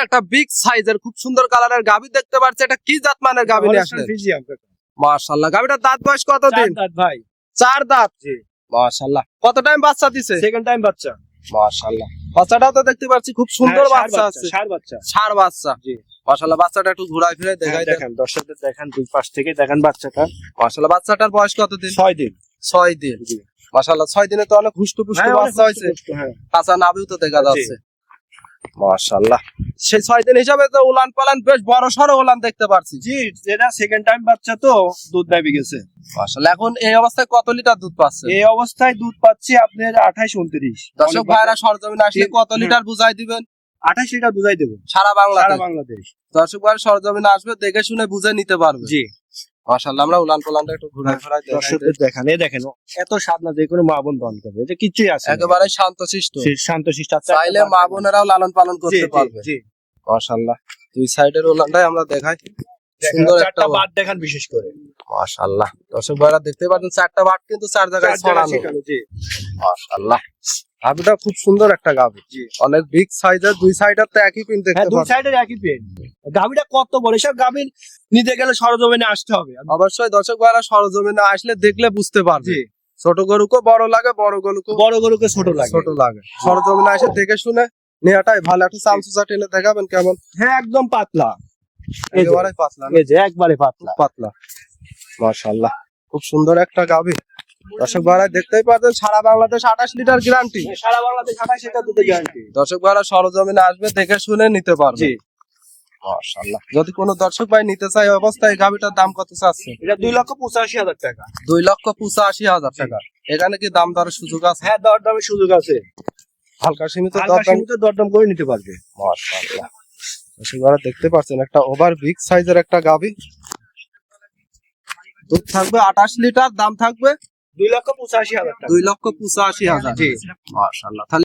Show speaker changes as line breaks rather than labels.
একটা বিগ সাইজের খুব সুন্দর কালারের গাভী দেখতে পাচ্ছি। এটা কি জাত মানের গাভী নিয়ে আসলেন? মাশাআল্লাহ। গাভীটার দাঁত বয়স কতদিন?
ভাই
4 দাঁত।
জি
মাশাআল্লাহ। কত টাইম বাচ্চা দিছে?
সেকেন্ড টাইম বাচ্চা।
মাশাআল্লাহ। বাচ্চাটাও তো দেখতে পাচ্ছি খুব সুন্দর বাচ্চা আছে।
ষাঁড় বাচ্চা।
ষাঁড় বাচ্চা।
জি
মাশাআল্লাহ। বাচ্চাটা একটু ঘুরাই ফিরে দেখাই দেন।
দেখেন দর্শকদের দেখেন দুই পাশ থেকে দেখেন বাচ্চাটা।
মাশাআল্লাহ। বাচ্চাটার বয়স কতদিন?
6 দিন।
6 দিন।
জি
মাশাআল্লাহ। 6 দিনে তো অনেক হুষ্টপুষ্ট বাচ্চা হয়েছে।
হ্যাঁ
কাঁচা নাভিও তো দেখা যাচ্ছে। মাশাআল্লাহ। সেই 6 দিন হিসাবে তো উলান পালান বেশ বড় সড়ো উলান দেখতে পাচ্ছি।
জি যেটা সেকেন্ড টাইম বাচ্চা তো দুধ দাবি গেছে।
মাশাআল্লাহ। এখন এই অবস্থায় কত লিটার দুধ পাচ্ছে?
এই অবস্থায় দুধ পাচ্ছি আপনার 28-29।
দর্শক ভাইরা সরজমিনে আসলে কত লিটার বুঝাই দিবেন?
28 লিটার বুঝাই দেবো
সারা
সারা
বাংলাদেশ।
বাংলাদেশ।
দর্শক ভাইরা সরজমিনে আসবে, দেখে শুনে বুঝে নিতে পারবে।
জি
মাশাআল্লাহ। আমরা উলান পালানটা একটু ঘুরাই ফিরাই দেখাই
দর্শকদের
দেন।
দেখেন এই দেখেন এত স্বাদ না যে কোনো মা বোন দন করবে, এটা কিছুই আছে না।
একেবারে শান্তশিষ্ট।
শান্তশিষ্ট
চাইলে মা বোনেরাও লালন পালন করতে পারবে।
জি
মাশাআল্লাহ। দুই সাইডের উলানটাই আমরা দেখাই।
সুন্দর
সুন্দর একটা
একটা বাদ দেখেন বিশেষ করে।
মাশাআল্লাহ। দর্শক ভাইরা দেখতে পাচ্ছেন চারটা বাট কিন্তু চার জায়গায় ছড়ানো।
জি
মাশাআল্লাহ। গাভীটা খুব সুন্দর একটা গাভী।
জি
অনেক বিগ সাইজের, দুই সাইডের তো একই পিন
হ্যাঁ
দেখতে
দুই
পাচ্ছেন।
সাইডের একই পেন। গাভীটা কত বড়, সব গাভী নিতে গেলে সরজমিনে আসতে হবে।
অবশ্যই দর্শক ভাইরা সরজমিনে আসলে দেখলে বুঝতে পারবে।
জি
ছোট গরুকে বড় লাগে, বড় গরুকে
বড় গরুকে ছোট লাগে।
ছোট লাগে। সরজমিনে এসে দেখে শুনে নেওয়াটাই ভালো। একটা চামচুচা টেনে দেখাবেন কেমন?
হ্যাঁ একদম পাতলা, এই যে,
একেবারে পাতলা না?
এই যে একবারে পাতলা।
পাতলা। মাশাআল্লাহ। খুব সুন্দর একটা গাভী। দর্শক ভাইরা দেখতেই পাচ্ছেন সারা বাংলাদেশ 28 লিটার গ্যারান্টি।
সারা বাংলাদেশ 28 লিটার দুধের গ্যারান্টি।
দর্শক ভাইরা সরজমিনে আসবে, দেখে শুনে নিতে পারবে।
জি
মাশাআল্লাহ। যদি কোনো দর্শক ভাই নিতে চায় এই অবস্থায় এই গাভীটার দাম কত চাচ্ছে?
এটা 2,85,000 টাকা।
2,85,000 টাকা। এখানে কি দাম দরের সুযোগ আছে?
হ্যাঁ দরদামের সুযোগ আছে,
হালকা সীমিত
হালকা
দরদাম।
সীমিত দরদাম করে নিতে পারবে।
মাশাআল্লাহ। দর্শক ভাইরা দেখতে পাচ্ছেন একটা ওভার বিগ সাইজের একটা গাভী। দুধ থাকবে 28 লিটার, দাম থাকবে
2,85,000 টাকা।
2,85,000।
জি
মাশাআল্লাহ। তাহলে